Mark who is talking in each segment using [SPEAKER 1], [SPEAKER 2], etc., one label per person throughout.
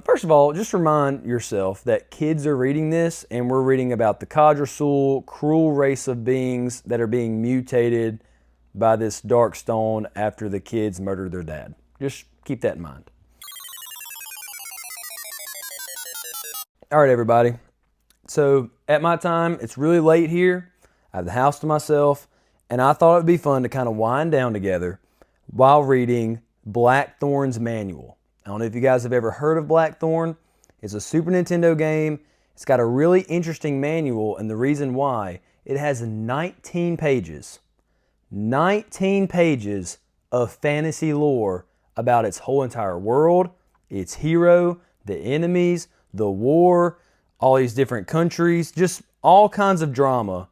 [SPEAKER 1] First of all, just remind yourself that kids are reading this and we're reading about the Cartridge, cruel race of beings that are being mutated by this dark stone after the kids murdered their dad. Just keep that in mind. All right, everybody. So at my time, it's really late here. I have the house to myself, and I thought it would be fun to kind of wind down together while reading Blackthorne's manual. I don't know if you guys have ever heard of Blackthorne. It's a Super Nintendo game. It's got a really interesting manual, and the reason why, it has 19 pages. 19 pages of fantasy lore about its whole entire world, its hero, the enemies, the war, all these different countries, just all kinds of drama.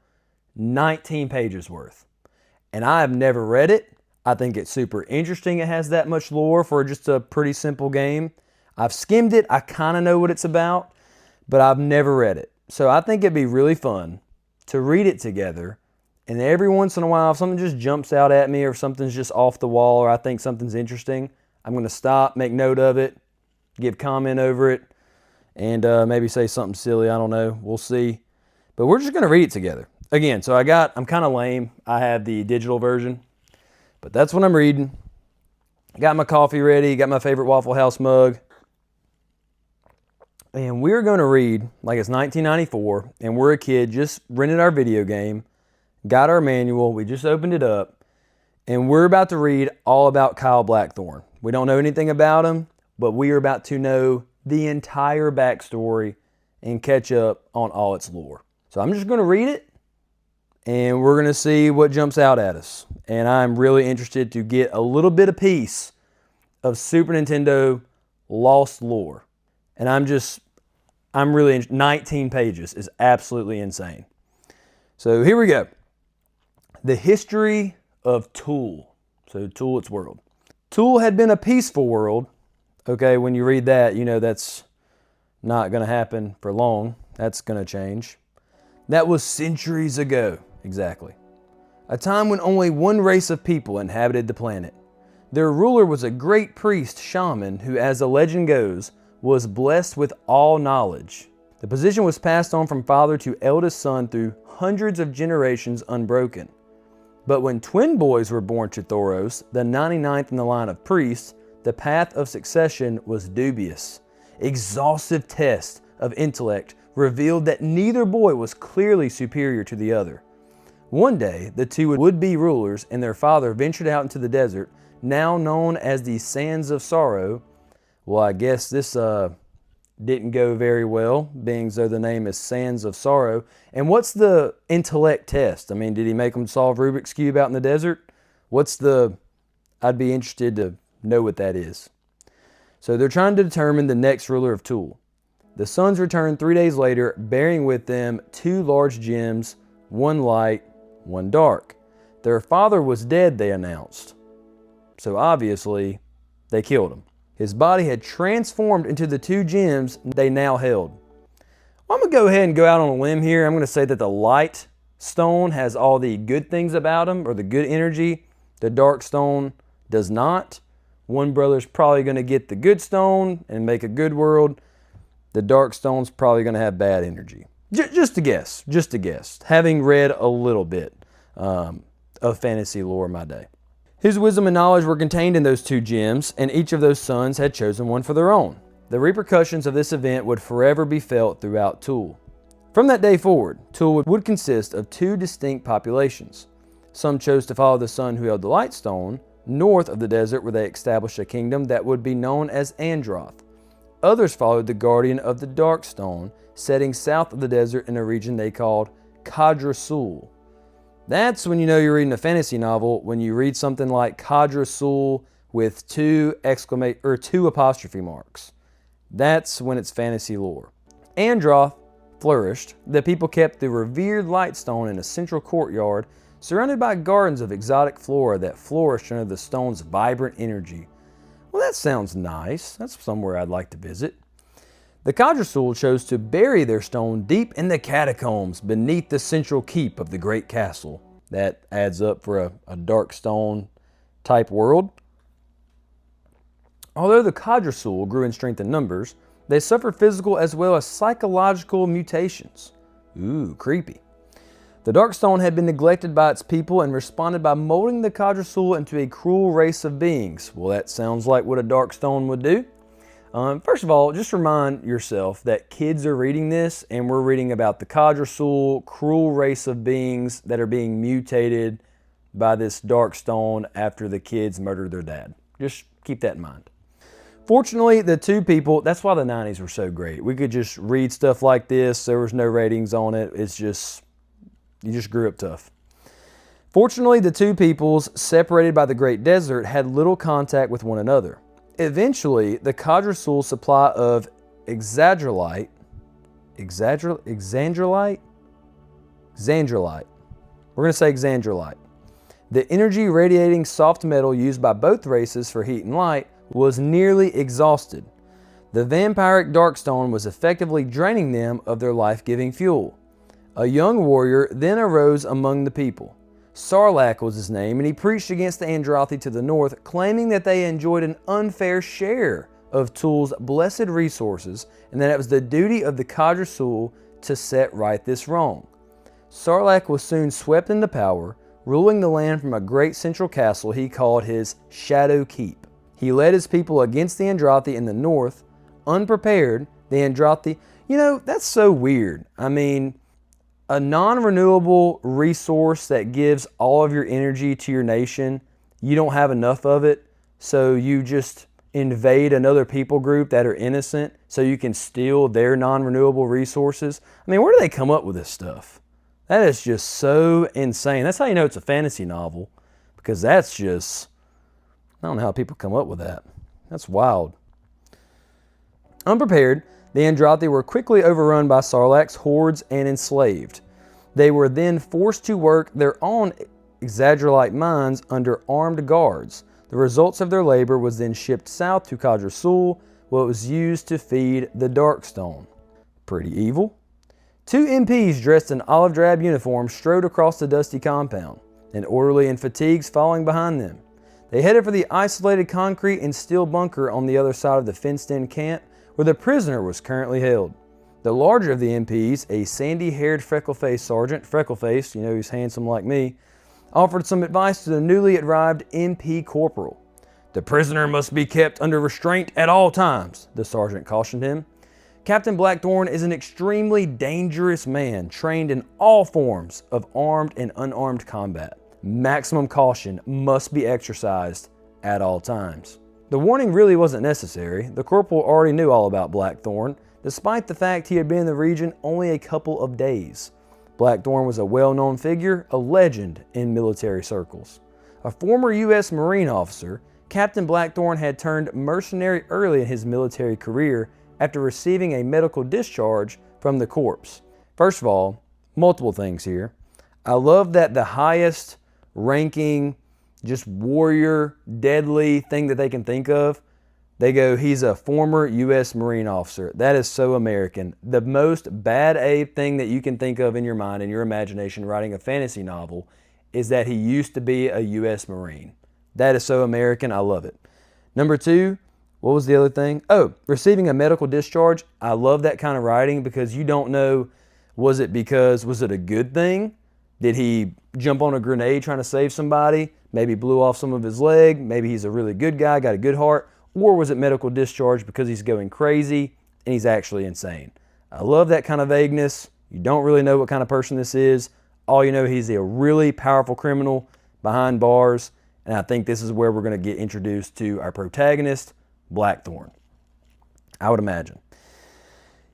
[SPEAKER 1] 19 pages worth. And I have never read it. I think it's super interesting it has that much lore for just a pretty simple game. I've skimmed it. I kind of know what it's about, but I've never read it. So I think it'd be really fun to read it together. And every once in a while, if something just jumps out at me or if something's just off the wall or I think something's interesting, I'm going to stop, make note of it, give comment over it, and maybe say something silly. I don't know. We'll see. But we're just going to read it together. Again, so I'm kind of lame. I have the digital version, but that's what I'm reading. Got my coffee ready, got my favorite Waffle House mug. And we're going to read like it's 1994, and we're a kid, just rented our video game, got our manual, we just opened it up, and we're about to read all about Kyle Blackthorne. We don't know anything about him, but we are about to know the entire backstory and catch up on all its lore. So I'm just going to read it, and we're going to see what jumps out at us. And I'm really interested to get a little bit of piece of Super Nintendo lost lore. And I'm really, 19 pages is absolutely insane. So here we go. The history of Tool. So Tool, its world. Tool had been a peaceful world. Okay, when you read that, you know that's not going to happen for long. That's going to change. That was centuries ago, exactly. A time when only one race of people inhabited the planet. Their ruler was a great priest shaman who, as the legend goes, was blessed with all knowledge. The position was passed on from father to eldest son through hundreds of generations unbroken. But when twin boys were born to Thoros, the 99th in the line of priests, the path of succession was dubious. Exhaustive tests of intellect revealed that neither boy was clearly superior to the other. One day, the two would-be rulers and their father ventured out into the desert, now known as the Sands of Sorrow. Well, I guess this didn't go very well, being though the name is Sands of Sorrow. And what's the intellect test? I mean, did he make them solve Rubik's Cube out in the desert? I'd be interested to know what that is. So they're trying to determine the next ruler of Tool. The sons returned 3 days later, bearing with them 2 large gems, one light, one dark. Their father was dead, they announced. So obviously, they killed him. His body had transformed into the 2 gems they now held. Well, I'm going to go ahead and go out on a limb here. I'm going to say that the light stone has all the good things about him, or the good energy. The dark stone does not. One brother's probably going to get the good stone and make a good world. The dark stone's probably going to have bad energy. Just a guess, having read a little bit of fantasy lore in my day. His wisdom and knowledge were contained in those 2 gems, and each of those sons had chosen one for their own. The repercussions of this event would forever be felt throughout Tool. From that day forward, Tool would consist of 2 distinct populations. Some chose to follow the son who held the light stone, north of the desert where they established a kingdom that would be known as Androth. Others followed the guardian of the dark stone, setting south of the desert in a region they called Kadrasul. That's when you know you're reading a fantasy novel, when you read something like Kadrasul with 2 apostrophe marks. That's when it's fantasy lore. Androth flourished. The people kept the revered light stone in a central courtyard surrounded by gardens of exotic flora that flourished under the stone's vibrant energy. Well, that sounds nice. That's somewhere I'd like to visit. The Kadrasul chose to bury their stone deep in the catacombs beneath the central keep of the great castle. That adds up for a dark stone type world. Although the Kadrasul grew in strength and numbers, They suffered physical as well as psychological mutations. Ooh, creepy. The Darkstone had been neglected by its people and responded by molding the Kadrasul into a cruel race of beings. Well, that sounds like what a Darkstone would do. First of all, just remind yourself that kids are reading this and we're reading about the Kadrasul, cruel race of beings that are being mutated by this Darkstone after the kids murdered their dad. Just keep that in mind. Fortunately, the two people, that's why the 90s were so great. We could just read stuff like this. There was no ratings on it. It's just, you just grew up tough. Fortunately, the two peoples, separated by the Great Desert, had little contact with one another. Eventually, the Kadrasul supply of Xandrolite, we're going to say Xandrolite, the energy radiating soft metal used by both races for heat and light, was nearly exhausted. The vampiric Darkstone was effectively draining them of their life-giving fuel. A young warrior then arose among the people. Sarlacc was his name, and he preached against the Androthi to the north, claiming that they enjoyed an unfair share of Tul's blessed resources, and that it was the duty of the Kadrasul to set right this wrong. Sarlacc was soon swept into power, ruling the land from a great central castle he called his Shadow Keep. He led his people against the Androthi in the north. Unprepared, the Androthi, that's so weird. I mean, a non-renewable resource that gives all of your energy to your nation, you don't have enough of it, so you just invade another people group that are innocent so you can steal their non-renewable resources. I mean, where do they come up with this stuff? That is just so insane. That's how you know it's a fantasy novel, because that's just, I don't know how people come up with that. That's wild. Unprepared, the Androthi were quickly overrun by Sarlacc's hordes and enslaved. They were then forced to work their own Xandrolite mines under armed guards. The results of their labor was then shipped south to Kadrasul, where it was used to feed the Darkstone. Pretty evil. Two MPs dressed in olive drab uniforms strode across the dusty compound, an orderly in fatigues following behind them. They headed for the isolated concrete and steel bunker on the other side of the fenced-in camp, where the prisoner was currently held. The larger of the MPs, a sandy-haired, freckle-faced sergeant, freckle-faced, he's handsome like me, offered some advice to the newly arrived MP corporal. "The prisoner must be kept under restraint at all times," the sergeant cautioned him. "Captain Blackthorne is an extremely dangerous man, trained in all forms of armed and unarmed combat. Maximum caution must be exercised at all times." The warning really wasn't necessary. The corporal already knew all about Blackthorne, despite the fact he had been in the region only a couple of days. Blackthorne was a well-known figure, a legend in military circles. A former U.S. Marine officer, Captain Blackthorne had turned mercenary early in his military career after receiving a medical discharge from the corps. First of all, multiple things here. I love that the highest ranking, just warrior, deadly thing that they can think of, they go, he's a former U.S. Marine officer. That is so American. The most bad Abe thing that you can think of in your mind, in your imagination, writing a fantasy novel, is that he used to be a U.S. Marine. That is so American. I love it. Number two, what was the other thing? Oh, receiving a medical discharge. I love that kind of writing because you don't know, was it a good thing? Did he jump on a grenade trying to save somebody? Maybe blew off some of his leg. Maybe he's a really good guy, got a good heart. Or was it medical discharge because he's going crazy and he's actually insane? I love that kind of vagueness. You don't really know what kind of person this is. All you know, he's a really powerful criminal behind bars. And I think this is where we're going to get introduced to our protagonist, Blackthorne. I would imagine.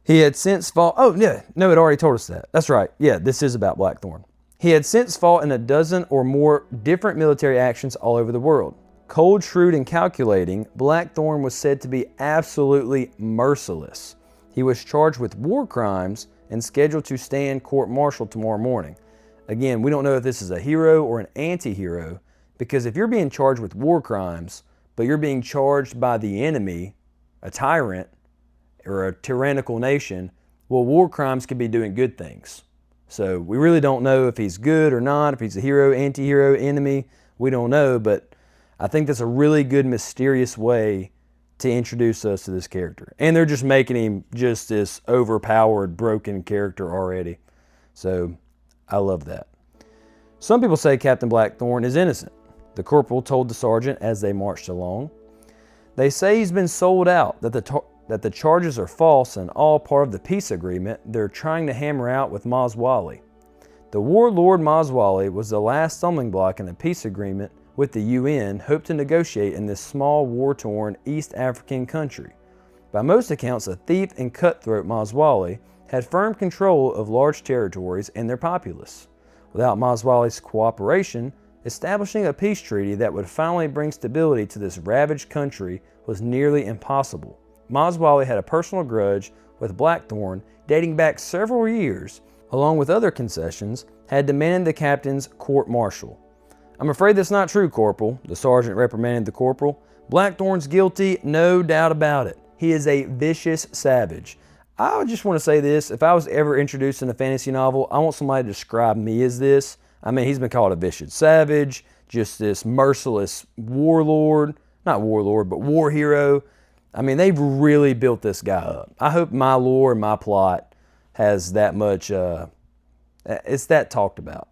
[SPEAKER 1] He had since fought... Oh, yeah. No, it already told us that. That's right. Yeah, this is about Blackthorne. He had since fought in a dozen or more different military actions all over the world. Cold, shrewd, and calculating, Blackthorne was said to be absolutely merciless. He was charged with war crimes and scheduled to stand court-martialed tomorrow morning. Again, we don't know if this is a hero or an anti-hero, because if you're being charged with war crimes, but you're being charged by the enemy, a tyrant, or a tyrannical nation, well, war crimes could be doing good things. So we really don't know if he's good or not, if he's a hero, anti-hero, enemy. We don't know, but I think that's a really good mysterious way to introduce us to this character. And they're just making him just this overpowered, broken character already. So I love that. Some people say Captain Blackthorne is innocent. The corporal told the sergeant as they marched along. They say he's been sold out, that the charges are false and all part of the peace agreement they're trying to hammer out with Maswali. The warlord Maswali was the last stumbling block in a peace agreement with the UN hoped to negotiate in this small war-torn East African country. By most accounts, a thief and cutthroat Maswali had firm control of large territories and their populace. Without Maswali's cooperation, establishing a peace treaty that would finally bring stability to this ravaged country was nearly impossible. Maswali had a personal grudge with Blackthorne dating back several years, along with other concessions, had demanded the captain's court-martial. "I'm afraid that's not true, Corporal," the sergeant reprimanded the corporal. "Blackthorne's guilty, no doubt about it. He is a vicious savage." I just want to say this, if I was ever introduced in a fantasy novel, I want somebody to describe me as this. I mean, he's been called a vicious savage, just this merciless warlord, not warlord, but war hero. I mean, they've really built this guy up. I hope my lore and my plot has that much, it's that talked about.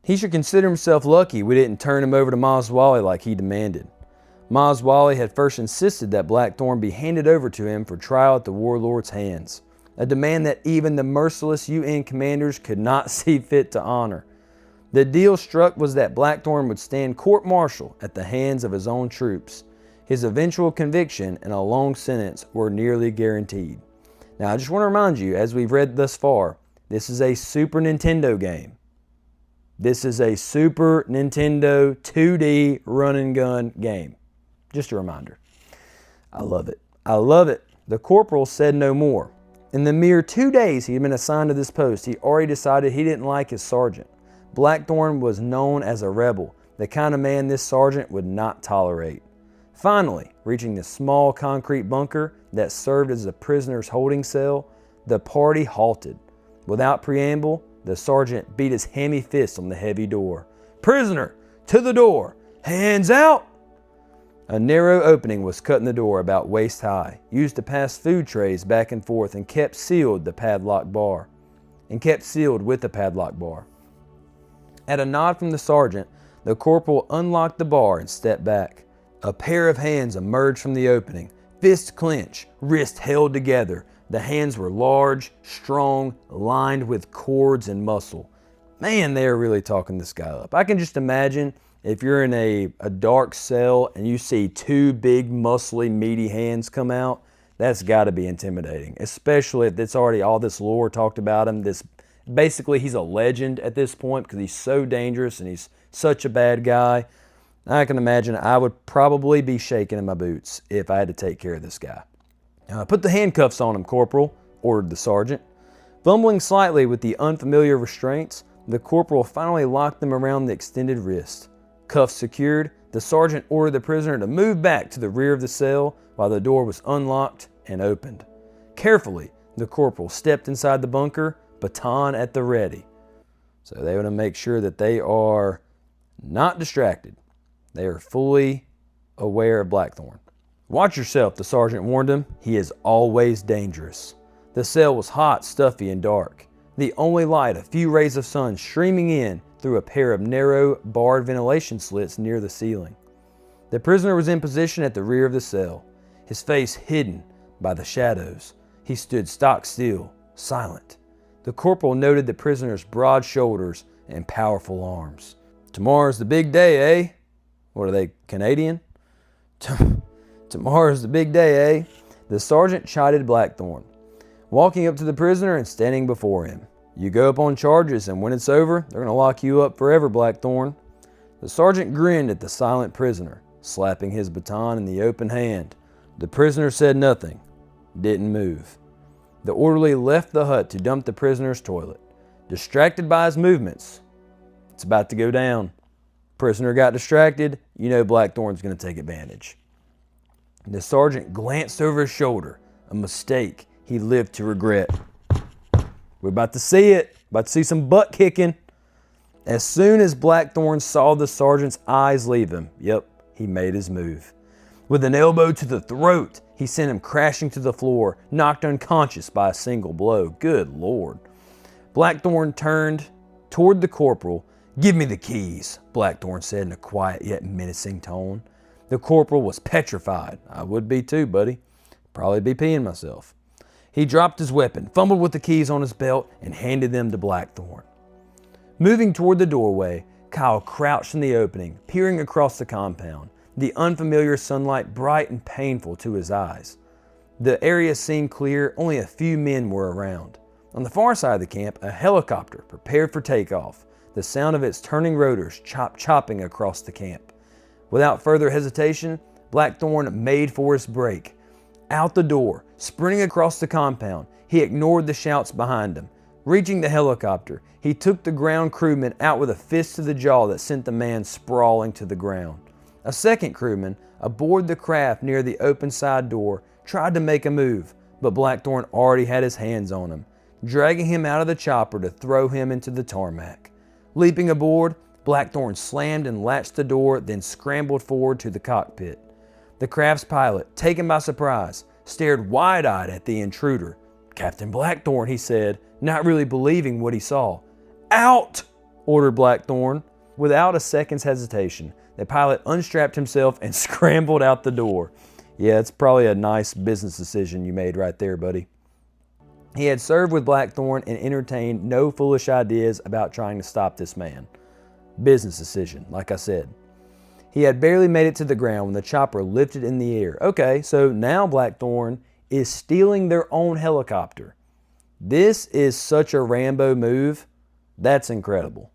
[SPEAKER 1] He should consider himself lucky we didn't turn him over to Maswali like he demanded. Maswali had first insisted that Blackthorne be handed over to him for trial at the warlord's hands, a demand that even the merciless UN commanders could not see fit to honor. The deal struck was that Blackthorne would stand court-martial at the hands of his own troops. His eventual conviction and a long sentence were nearly guaranteed. Now, I just want to remind you, as we've read thus far, this is a Super Nintendo game. This is a Super Nintendo 2D run-and-gun game. Just a reminder. I love it. I love it. The corporal said no more. In the mere 2 days he had been assigned to this post, he already decided he didn't like his sergeant. Blackthorne was known as a rebel, the kind of man this sergeant would not tolerate. Finally, reaching the small concrete bunker that served as the prisoner's holding cell, the party halted. Without preamble, the sergeant beat his hammy fist on the heavy door. "Prisoner, to the door! Hands out!" A narrow opening was cut in the door about waist high, used to pass food trays back and forth and kept sealed with the padlock bar. At a nod from the sergeant, the corporal unlocked the bar and stepped back. A pair of hands emerged from the opening, fists clenched, wrists held together. The hands were large, strong, lined with cords and muscle. Man, they are really talking this guy up. I can just imagine if you're in a dark cell and you see two big, muscly, meaty hands come out, that's got to be intimidating, especially if it's already all this lore talked about him. Basically, he's a legend at this point because he's so dangerous and he's such a bad guy. I can imagine I would probably be shaking in my boots if I had to take care of this guy. "Put the handcuffs on him, Corporal," ordered the sergeant. Fumbling slightly with the unfamiliar restraints, the corporal finally locked them around the extended wrist. Cuffs secured, the sergeant ordered the prisoner to move back to the rear of the cell while the door was unlocked and opened. Carefully, the corporal stepped inside the bunker, baton at the ready. So they want to make sure that they are not distracted. They are fully aware of Blackthorne. "Watch yourself," the sergeant warned him. "He is always dangerous." The cell was hot, stuffy, and dark. The only light, a few rays of sun streaming in through a pair of narrow, barred ventilation slits near the ceiling. The prisoner was in position at the rear of the cell, his face hidden by the shadows. He stood stock still, silent. The corporal noted the prisoner's broad shoulders and powerful arms. "Tomorrow's the big day, eh?" What are they, Canadian? "Tomorrow's the big day, eh?" The sergeant chided Blackthorne, walking up to the prisoner and standing before him. "You go up on charges, and when it's over, they're going to lock you up forever, Blackthorne." The sergeant grinned at the silent prisoner, slapping his baton in the open hand. The prisoner said nothing, didn't move. The orderly left the hut to dump the prisoner's toilet. Distracted by his movements, it's about to go down. Prisoner got distracted, you know Blackthorne's going to take advantage. The sergeant glanced over his shoulder, a mistake he lived to regret. We're about to see it, about to see some butt kicking. As soon as Blackthorne saw the sergeant's eyes leave him, yep, he made his move. With an elbow to the throat, he sent him crashing to the floor, knocked unconscious by a single blow. Good Lord. Blackthorne turned toward the corporal. "Give me the keys," Blackthorne said in a quiet yet menacing tone. The corporal was petrified. I would be too, buddy. Probably be peeing myself. He dropped his weapon, fumbled with the keys on his belt, and handed them to Blackthorne. Moving toward the doorway, Kyle crouched in the opening, peering across the compound, the unfamiliar sunlight bright and painful to his eyes. The area seemed clear, only a few men were around. On the far side of the camp, a helicopter prepared for takeoff, the sound of its turning rotors chopping across the camp. Without further hesitation, Blackthorne made for his break. Out the door, sprinting across the compound, he ignored the shouts behind him. Reaching the helicopter, he took the ground crewman out with a fist to the jaw that sent the man sprawling to the ground. A second crewman, aboard the craft near the open side door, tried to make a move, but Blackthorne already had his hands on him, dragging him out of the chopper to throw him into the tarmac. Leaping aboard, Blackthorne slammed and latched the door, then scrambled forward to the cockpit. The craft's pilot, taken by surprise, stared wide-eyed at the intruder. "Captain Blackthorne," he said, not really believing what he saw. "Out!" ordered Blackthorne. Without a second's hesitation, the pilot unstrapped himself and scrambled out the door. Yeah, it's probably a nice business decision you made right there, buddy. He had served with Blackthorne and entertained no foolish ideas about trying to stop this man. Business decision, like I said. He had barely made it to the ground when the chopper lifted in the air. Okay, so now Blackthorne is stealing their own helicopter. This is such a Rambo move. That's incredible.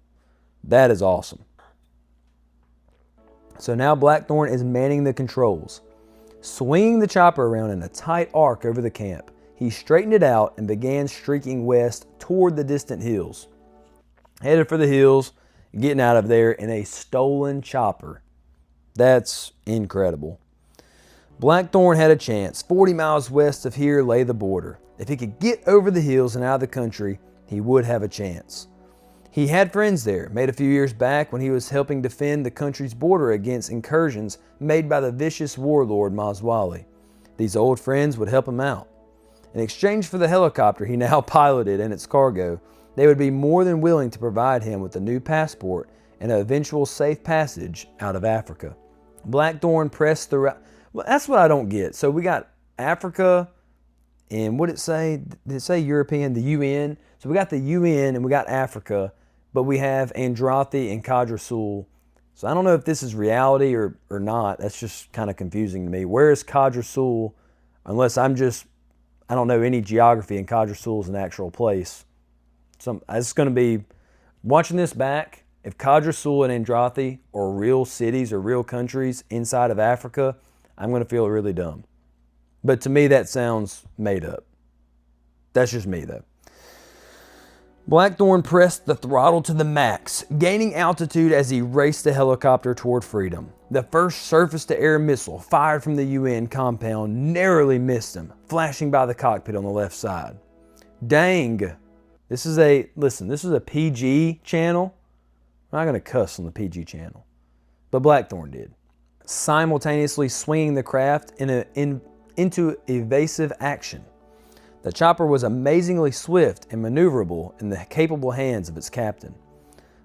[SPEAKER 1] That is awesome. So now Blackthorne is manning the controls. Swinging the chopper around in a tight arc over the camp, he straightened it out and began streaking west toward the distant hills. Headed for the hills, getting out of there in a stolen chopper. That's incredible. Blackthorne had a chance. 40 miles west of here lay the border. If he could get over the hills and out of the country, he would have a chance. He had friends there, made a few years back when he was helping defend the country's border against incursions made by the vicious warlord Maswali. These old friends would help him out. In exchange for the helicopter he now piloted and its cargo, they would be more than willing to provide him with a new passport and an eventual safe passage out of Africa. Blackthorne pressed the route. Well, that's what I don't get. So we got Africa, and what did it say? Did it say European? The UN. So we got the UN and we got Africa, but we have Andrathi and Qadr Sul. So I don't know if this is reality or not. That's just kind of confusing to me. Where is Qadr Sul? Unless I don't know any geography and Qadr Sul is an actual place. It's going to be, watching this back, if Qadr Sul and Andrathi are real cities or real countries inside of Africa, I'm going to feel really dumb. But to me, that sounds made up. That's just me, though. Blackthorne pressed the throttle to the max, gaining altitude as he raced the helicopter toward freedom. The first surface-to-air missile fired from the UN compound narrowly missed him, flashing by the cockpit on the left side. Dang. This is a PG channel. I'm not going to cuss on the PG channel. But Blackthorne did. Simultaneously swinging the craft into evasive action. The chopper was amazingly swift and maneuverable in the capable hands of its captain.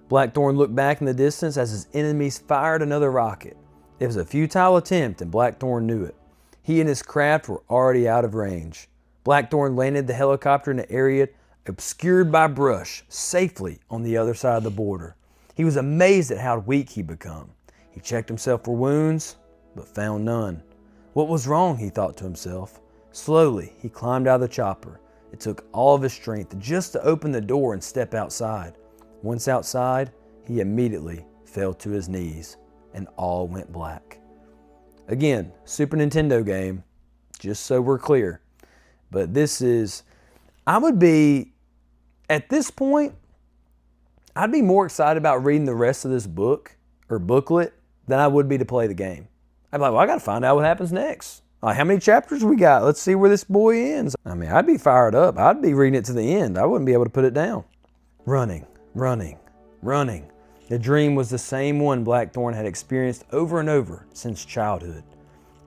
[SPEAKER 1] Blackthorne looked back in the distance as his enemies fired another rocket. It was a futile attempt and Blackthorne knew it. He and his craft were already out of range. Blackthorne landed the helicopter in an area obscured by brush, safely on the other side of the border. He was amazed at how weak he'd become. He checked himself for wounds, but found none. What was wrong, he thought to himself. Slowly, he climbed out of the chopper. It took all of his strength just to open the door and step outside. Once outside, he immediately fell to his knees, and all went black. Again, Super Nintendo game, just so we're clear. But at this point, I'd be more excited about reading the rest of this book or booklet than I would be to play the game. I'd be like, well, I got to find out what happens next. Like, how many chapters we got? Let's see where this boy ends. I mean, I'd be fired up. I'd be reading it to the end. I wouldn't be able to put it down. Running. The dream was the same one Blackthorne had experienced over and over since childhood.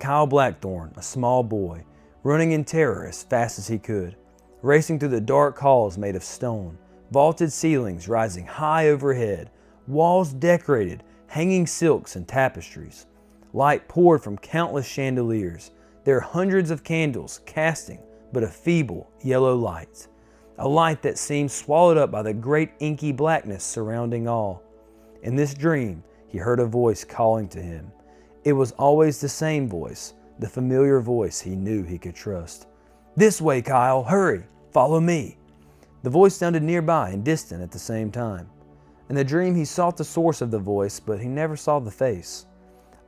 [SPEAKER 1] Kyle Blackthorne, a small boy, running in terror as fast as he could, racing through the dark halls made of stone, vaulted ceilings rising high overhead, walls decorated, hanging silks and tapestries. Light poured from countless chandeliers. There are hundreds of candles casting but a feeble yellow light, a light that seemed swallowed up by the great inky blackness surrounding all. In this dream, he heard a voice calling to him. It was always the same voice, the familiar voice he knew he could trust. "This way, Kyle, hurry, follow me." The voice sounded nearby and distant at the same time. In the dream, he sought the source of the voice, but he never saw the face.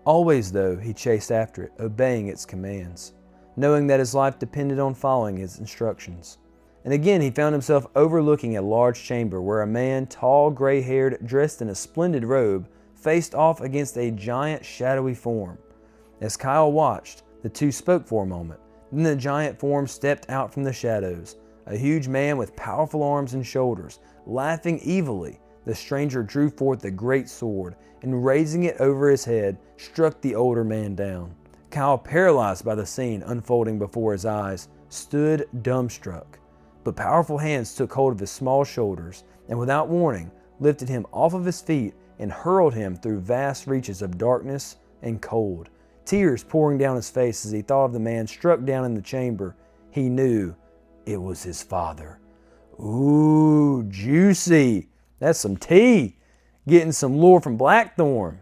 [SPEAKER 1] Always, though, he chased after it, obeying its commands, knowing that his life depended on following its instructions. And again, he found himself overlooking a large chamber where a man, tall, gray-haired, dressed in a splendid robe, faced off against a giant, shadowy form. As Kyle watched, the two spoke for a moment. Then the giant form stepped out from the shadows, a huge man with powerful arms and shoulders. Laughing evilly, the stranger drew forth the great sword, and raising it over his head, struck the older man down. Kyle, paralyzed by the scene unfolding before his eyes, stood dumbstruck. But powerful hands took hold of his small shoulders, and without warning, lifted him off of his feet and hurled him through vast reaches of darkness and cold. Tears pouring down his face as he thought of the man struck down in the chamber. He knew it was his father. Ooh, juicy. That's some tea. Getting some lore from Blackthorne.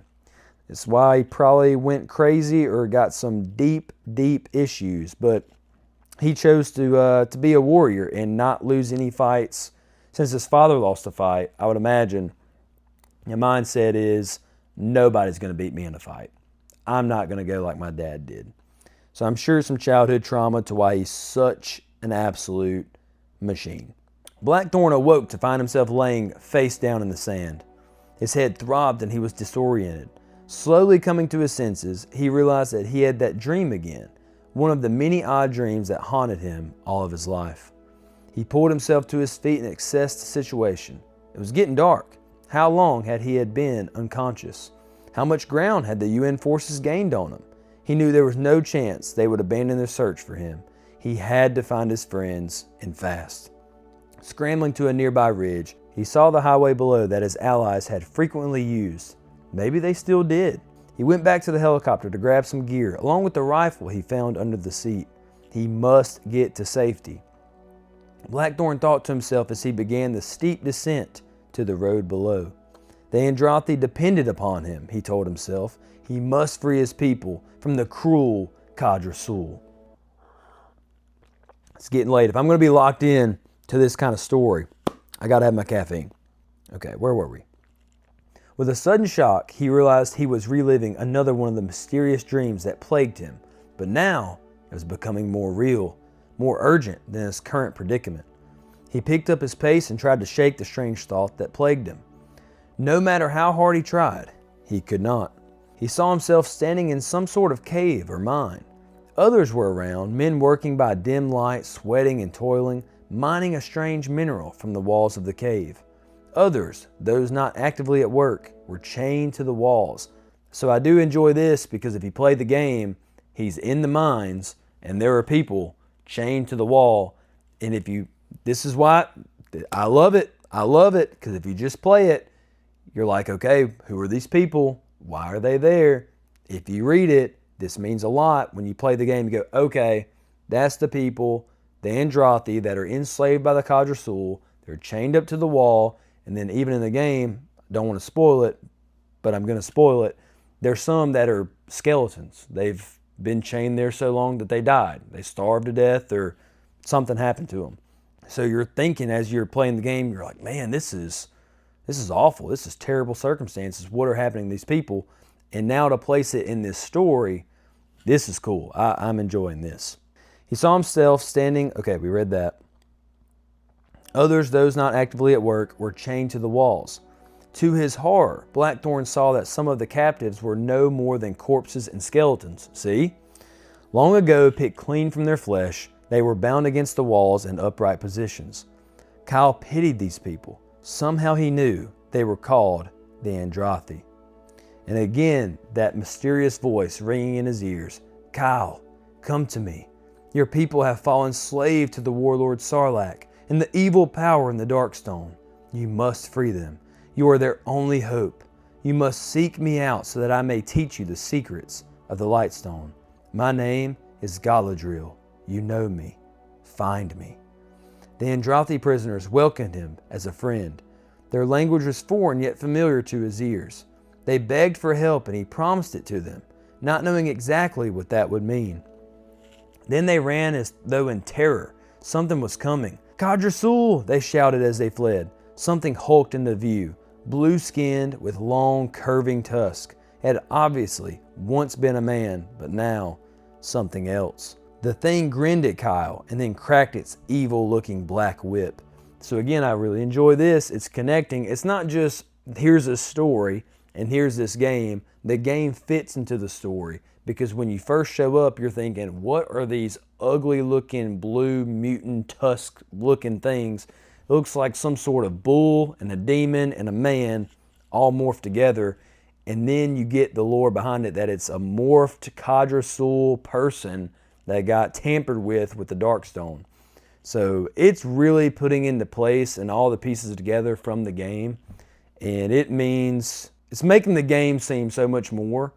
[SPEAKER 1] That's why he probably went crazy or got some deep, deep issues. But he chose to be a warrior and not lose any fights. Since his father lost a fight, I would imagine the mindset is nobody's going to beat me in a fight. I'm not going to go like my dad did. So I'm sure some childhood trauma to why he's such an absolute machine. Blackthorne awoke to find himself laying face down in the sand. His head throbbed and he was disoriented. Slowly coming to his senses, he realized that he had that dream again, one of the many odd dreams that haunted him all of his life. He pulled himself to his feet and assessed the situation. It was getting dark. How long had he been unconscious? How much ground had the UN forces gained on him? He knew there was no chance they would abandon their search for him. He had to find his friends, and fast. Scrambling to a nearby ridge, he saw the highway below that his allies had frequently used. Maybe they still did. He went back to the helicopter to grab some gear, along with the rifle he found under the seat. He must get to safety. Blackthorne thought to himself as he began the steep descent to the road below. The Andrathi depended upon him, he told himself. He must free his people from the cruel Qadrasul. It's getting late. If I'm going to be locked in to this kind of story, I got to have my caffeine. Okay, where were we? With a sudden shock, he realized he was reliving another one of the mysterious dreams that plagued him. But now, it was becoming more real, more urgent than his current predicament. He picked up his pace and tried to shake the strange thought that plagued him. No matter how hard he tried, he could not. He saw himself standing in some sort of cave or mine. Others were around, men working by dim light, sweating and toiling, mining a strange mineral from the walls of the cave. Others, those not actively at work, were chained to the walls. So I do enjoy this because if you play the game, he's in the mines and there are people chained to the wall. And this is why I love it. I love it because if you just play it, you're like, okay, who are these people? Why are they there? If you read it, this means a lot. When you play the game, you go, okay, that's the people, the Andrathi that are enslaved by the Qadrasul. They're chained up to the wall. And then even in the game, I don't want to spoil it, but I'm going to spoil it. There's some that are skeletons. They've been chained there so long that they died. They starved to death or something happened to them. So you're thinking as you're playing the game, you're like, man, this is awful. This is terrible circumstances. What are happening to these people? And now to place it in this story, this is cool. I'm enjoying this. He saw himself standing, okay, we read that. Others, those not actively at work, were chained to the walls. To his horror, Blackthorne saw that some of the captives were no more than corpses and skeletons. See? Long ago, picked clean from their flesh, they were bound against the walls in upright positions. Kyle pitied these people. Somehow he knew they were called the Andrathi. And again, that mysterious voice ringing in his ears Kyle, come to me. Your people have fallen slave to the warlord Sarlacc and the evil power in the Darkstone. You must free them. You are their only hope. You must seek me out so that I may teach you the secrets of the Lightstone. My name is Galadriel. You know me. Find me." The Andrathi prisoners welcomed him as a friend. Their language was foreign yet familiar to his ears. They begged for help and he promised it to them, not knowing exactly what that would mean. Then they ran as though in terror. Something was coming. "Khadra-sul!" they shouted as they fled. Something hulked into view, blue-skinned with long, curving tusks. It had obviously once been a man, but now something else. The thing grinned at Kyle and then cracked its evil-looking black whip. So again, I really enjoy this. It's connecting. It's not just here's a story and here's this game. The game fits into the story because when you first show up, you're thinking, what are these ugly-looking blue mutant tusk-looking things? It looks like some sort of bull and a demon and a man all morphed together. And then you get the lore behind it that it's a morphed Khadra-sul person that got tampered with the Darkstone. So it's really putting into place and all the pieces together from the game. And it means it's making the game seem so much more.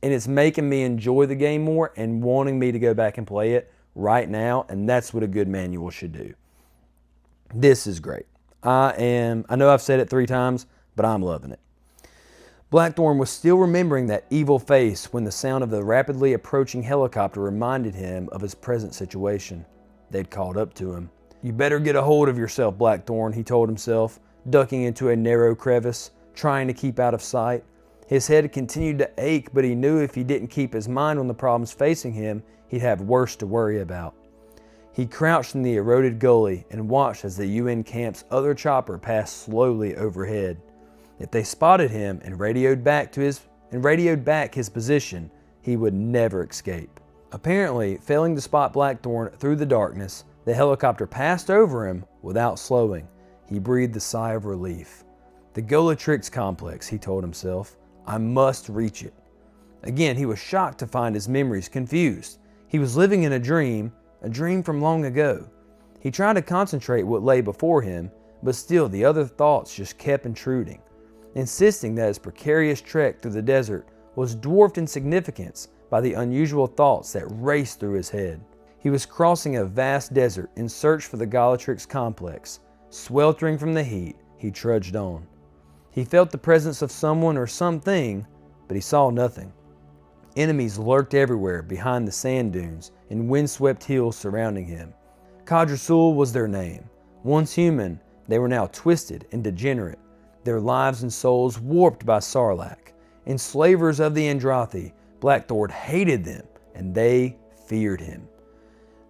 [SPEAKER 1] And it's making me enjoy the game more and wanting me to go back and play it right now. And that's what a good manual should do. This is great. I know I've said it 3 times, but I'm loving it. Blackthorne was still remembering that evil face when the sound of the rapidly approaching helicopter reminded him of his present situation. They'd called up to him. "You better get a hold of yourself, Blackthorne," he told himself, ducking into a narrow crevice, trying to keep out of sight. His head continued to ache, but he knew if he didn't keep his mind on the problems facing him, he'd have worse to worry about. He crouched in the eroded gully and watched as the UN camp's other chopper passed slowly overhead. If they spotted him and radioed back his position, he would never escape. Apparently, failing to spot Blackthorne through the darkness, the helicopter passed over him without slowing. He breathed a sigh of relief. The Gulatrix complex, he told himself. I must reach it. Again, he was shocked to find his memories confused. He was living in a dream from long ago. He tried to concentrate what lay before him, but still the other thoughts just kept intruding, insisting that his precarious trek through the desert was dwarfed in significance by the unusual thoughts that raced through his head. He was crossing a vast desert in search for the Gulatrix complex. Sweltering from the heat, he trudged on. He felt the presence of someone or something, but he saw nothing. Enemies lurked everywhere behind the sand dunes and windswept hills surrounding him. Khadra-sul was their name. Once human, they were now twisted and degenerate, their lives and souls warped by Sarlacc. Enslavers of the Andrathi, Blackthorne hated them, and they feared him.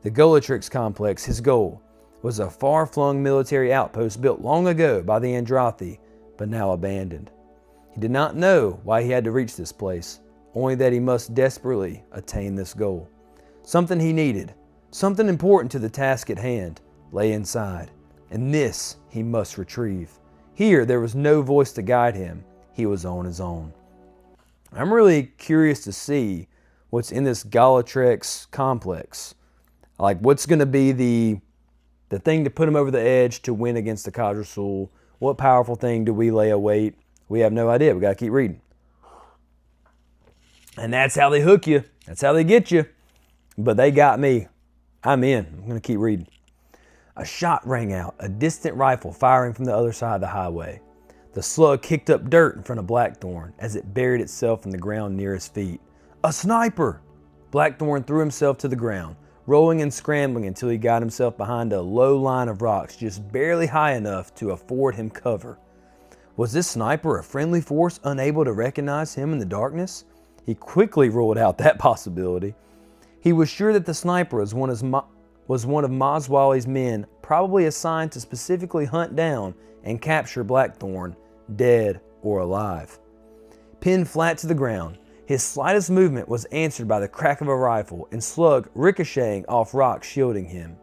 [SPEAKER 1] The Gulatrix complex, his goal, was a far-flung military outpost built long ago by the Andrathi, but now abandoned. He did not know why he had to reach this place, only that he must desperately attain this goal. Something he needed, something important to the task at hand, lay inside, and this he must retrieve. Here there was no voice to guide him. He was on his own. I'm really curious to see what's in this Gulatrix complex. Like, what's going to be the thing to put him over the edge to win against the Khadra-sul? What powerful thing do we lay await? We have no idea. We got to keep reading. And that's how they hook you. That's how they get you. But they got me. I'm in. I'm going to keep reading. A shot rang out, a distant rifle firing from the other side of the highway. The slug kicked up dirt in front of Blackthorne as it buried itself in the ground near his feet. A sniper! Blackthorne threw himself to the ground, rolling and scrambling until he got himself behind a low line of rocks just barely high enough to afford him cover. Was this sniper a friendly force unable to recognize him in the darkness? He quickly ruled out that possibility. He was sure that the sniper was one of Maswali's men, probably assigned to specifically hunt down and capture Blackthorne, dead or alive. Pinned flat to the ground, his slightest movement was answered by the crack of a rifle and slug ricocheting off rocks shielding him.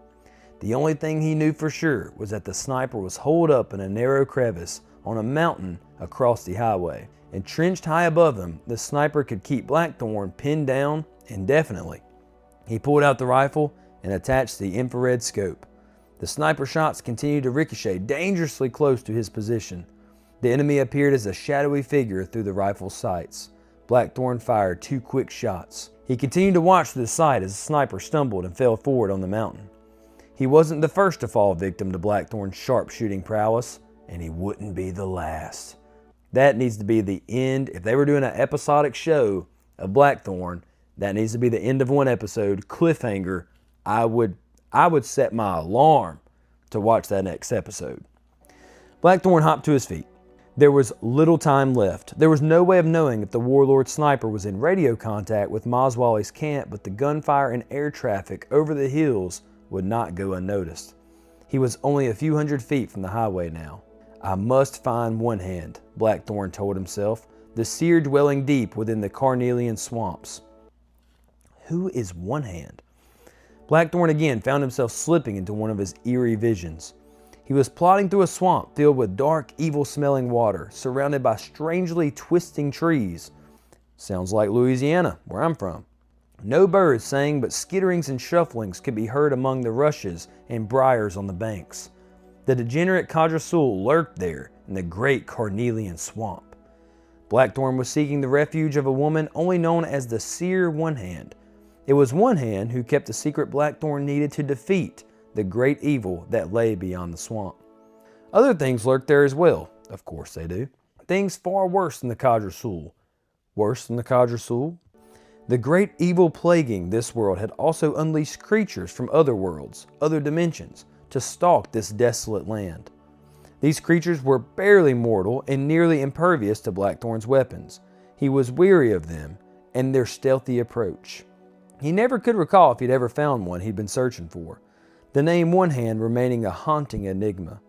[SPEAKER 1] The only thing he knew for sure was that the sniper was holed up in a narrow crevice on a mountain across the highway. Entrenched high above him, the sniper could keep Blackthorne pinned down indefinitely. He pulled out the rifle and attached the infrared scope. The sniper shots continued to ricochet dangerously close to his position. The enemy appeared as a shadowy figure through the rifle's sights. Blackthorne fired 2 quick shots. He continued to watch through the sight as the sniper stumbled and fell forward on the mountain. He wasn't the first to fall victim to Blackthorne's sharpshooting prowess, and he wouldn't be the last. That needs to be the end. If they were doing an episodic show of Blackthorne, that needs to be the end of one episode, cliffhanger. I would set my alarm to watch that next episode. Blackthorne hopped to his feet. There was little time left. There was no way of knowing if the warlord sniper was in radio contact with Moswally's camp, but the gunfire and air traffic over the hills would not go unnoticed. He was only a few hundred feet from the highway now. I must find One Hand, Blackthorne told himself, the seer dwelling deep within the carnelian swamps. Who is One Hand? Blackthorne again found himself slipping into one of his eerie visions. He was plodding through a swamp filled with dark, evil-smelling water, surrounded by strangely twisting trees. Sounds like Louisiana, where I'm from. No birds sang, but skitterings and shufflings could be heard among the rushes and briars on the banks. The degenerate Cadrasul lurked there in the great carnelian swamp. Blackthorne was seeking the refuge of a woman only known as the Seer One Hand. It was One Hand who kept the secret Blackthorne needed to defeat the great evil that lay beyond the swamp. Other things lurked there as well. Of course they do. Things far worse than the Cadrasul. Worse than the Cadrasul? The great evil plaguing this world had also unleashed creatures from other worlds, other dimensions, to stalk this desolate land. These creatures were barely mortal and nearly impervious to Blackthorne's weapons. He was weary of them and their stealthy approach. He never could recall if he'd ever found one he'd been searching for, the name One Hand remaining a haunting enigma.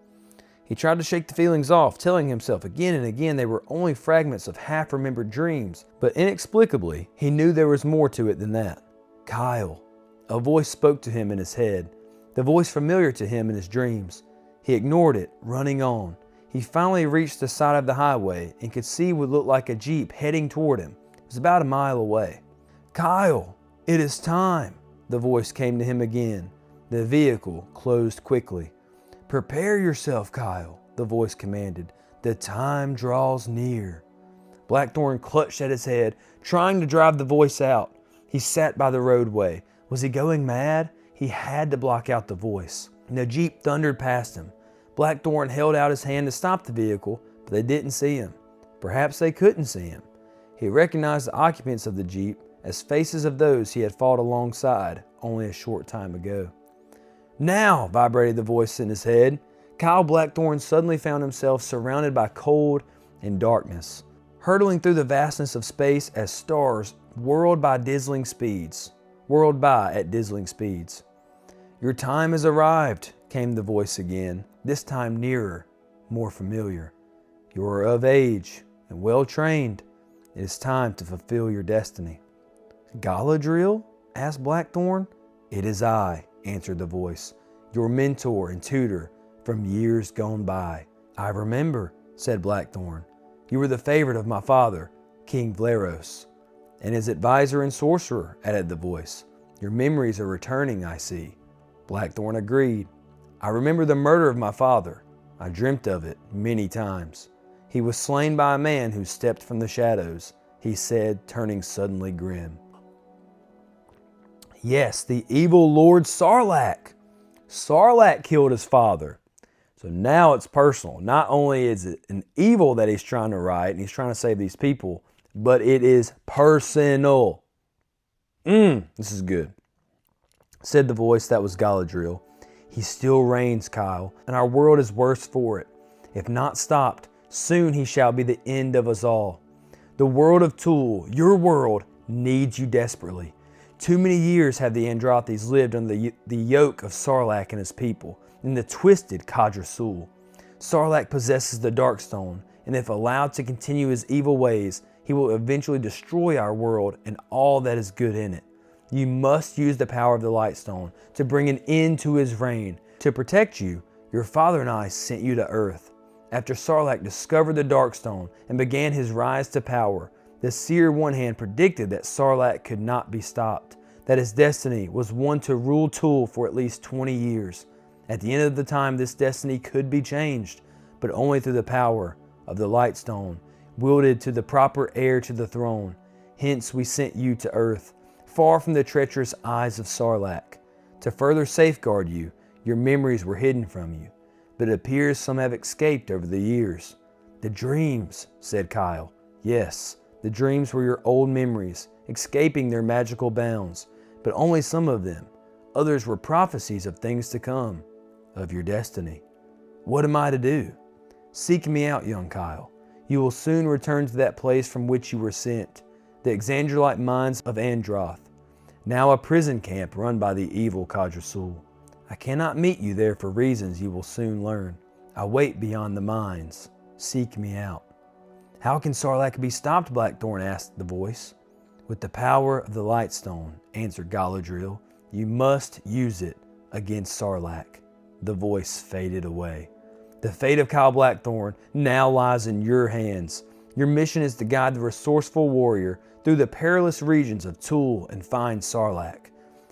[SPEAKER 1] He tried to shake the feelings off, telling himself again and again they were only fragments of half-remembered dreams, but inexplicably, he knew there was more to it than that. Kyle. A voice spoke to him in his head, the voice familiar to him in his dreams. He ignored it, running on. He finally reached the side of the highway and could see what looked like a Jeep heading toward him. It was about a mile away. Kyle, it is time, the voice came to him again. The vehicle closed quickly. Prepare yourself, Kyle, the voice commanded. The time draws near. Blackthorne clutched at his head, trying to drive the voice out. He sat by the roadway. Was he going mad? He had to block out the voice. The Jeep thundered past him. Blackthorne held out his hand to stop the vehicle, but they didn't see him. Perhaps they couldn't see him. He recognized the occupants of the Jeep as faces of those he had fought alongside only a short time ago. Now, vibrated the voice in his head. Kyle Blackthorne suddenly found himself surrounded by cold and darkness, hurtling through the vastness of space as stars whirled by at dizzying speeds. Your time has arrived, came the voice again, this time nearer, more familiar. You are of age and well trained. It is time to fulfill your destiny. Galadriel? Asked Blackthorne. It is I, answered the voice, your mentor and tutor from years gone by. I remember, said Blackthorne. You were the favorite of my father, King Vlaros, and his advisor and sorcerer, added the voice. Your memories are returning, I see. Blackthorne agreed. I remember the murder of my father. I dreamt of it many times. He was slain by a man who stepped from the shadows, he said, turning suddenly grim. Yes, the evil Lord Sarlacc. Sarlacc killed his father. So now it's personal. Not only is it an evil that he's trying to right and he's trying to save these people, but it is personal. This is good. Said the voice that was Galadriel. He still reigns, Kyle, and our world is worse for it. If not stopped, soon he shall be the end of us all. The world of Tool, your world, needs you desperately. Too many years have the Androthes lived under the yoke of Sarlacc and his people, in the twisted Cadrasul. Sarlacc possesses the Darkstone, and if allowed to continue his evil ways, he will eventually destroy our world and all that is good in it. You must use the power of the Lightstone to bring an end to his reign. To protect you, your father and I sent you to Earth. After Sarlacc discovered the Darkstone and began his rise to power, the Seer One Hand predicted that Sarlacc could not be stopped. that his destiny was one to rule Tool for at least 20 years. At the end of the time, this destiny could be changed, but only through the power of the Lightstone, wielded to the proper heir to the throne. Hence we sent you to Earth, far from the treacherous eyes of Sarlacc. To further safeguard you, your memories were hidden from you, but it appears some have escaped over the years. The dreams, said Kyle. Yes, the dreams were your old memories, escaping their magical bounds, but only some of them. Others were prophecies of things to come, of your destiny. What am I to do? Seek me out, young Kyle. You will soon return to that place from which you were sent, the Exandrolite mines of Androth, now a prison camp run by the evil Kadrasul. I cannot meet you there for reasons you will soon learn. I wait beyond the mines. Seek me out. How can Sarlacc be stopped? Blackthorne asked the voice. With the power of the Lightstone, answered Galadriel. You must use it against Sarlacc. The voice faded away. The fate of Kyle Blackthorne now lies in your hands. Your mission is to guide the resourceful warrior through the perilous regions of Tool and find Sarlacc.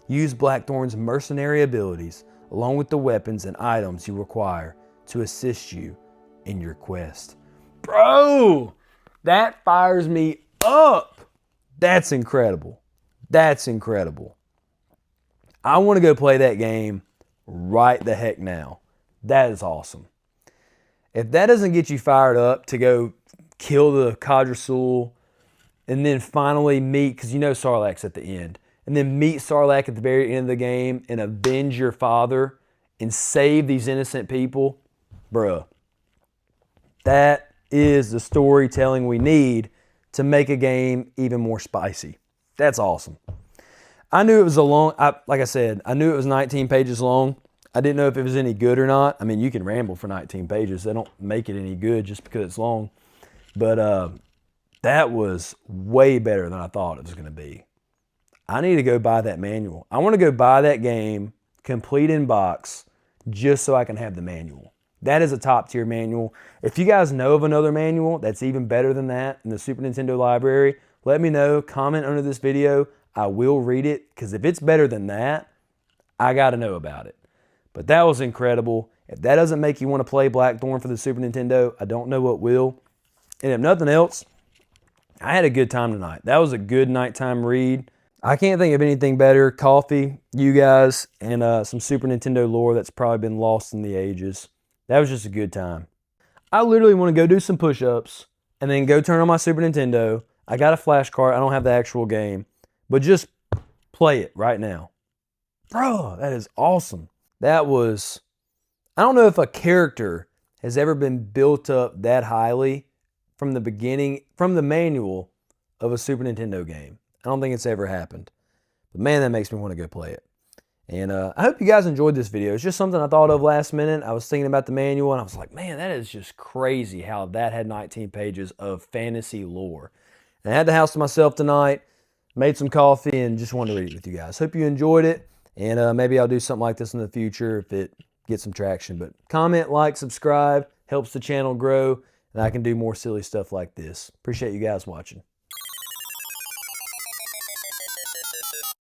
[SPEAKER 1] Use Blackthorne's mercenary abilities, along with the weapons and items you require, to assist you in your quest. Bro, that fires me up. That's incredible. That's incredible. I want to go play that game right the heck now. That is awesome. If that doesn't get you fired up to go kill the Kadrasul and then finally meet, because you know Sarlacc's at the end, and then meet Sarlacc at the very end of the game and avenge your father and save these innocent people, bruh, that is the storytelling we need to make a game even more spicy. That's awesome. I knew it was like I said, I knew it was 19 pages long. I didn't know if it was any good or not. I mean, you can ramble for 19 pages. They don't make it any good just because it's long. But that was way better than I thought it was going to be. I need to go buy that manual. I want to go buy that game, complete in box, just so I can have the manual. That is a top tier manual. If you guys know of another manual that's even better than that in the Super Nintendo library, let me know. Comment under this video. I will read it, because if it's better than that, I got to know about it. But that was incredible. If that doesn't make you want to play Blackthorne for the Super Nintendo, I don't know what will. And if nothing else, I had a good time tonight. That was a good nighttime read. I can't think of anything better. Coffee, you guys, and some Super Nintendo lore that's probably been lost in the ages. That was just a good time. I literally want to go do some push-ups and then go turn on my Super Nintendo. I got a flash card. I don't have the actual game, but just play it right now. Bro, that is awesome. That was, I don't know if a character has ever been built up that highly from the beginning, from the manual of a Super Nintendo game. I don't think it's ever happened. But man, that makes me want to go play it. And I hope you guys enjoyed this video. It's just something I thought of last minute. I was thinking about the manual and I was like, man, that is just crazy how that had 19 pages of fantasy lore. And I had the house to myself tonight, made some coffee, and just wanted to read it with you guys. Hope you enjoyed it. And maybe I'll do something like this in the future if it gets some traction. But comment, like, subscribe, helps the channel grow, and I can do more silly stuff like this. Appreciate you guys watching.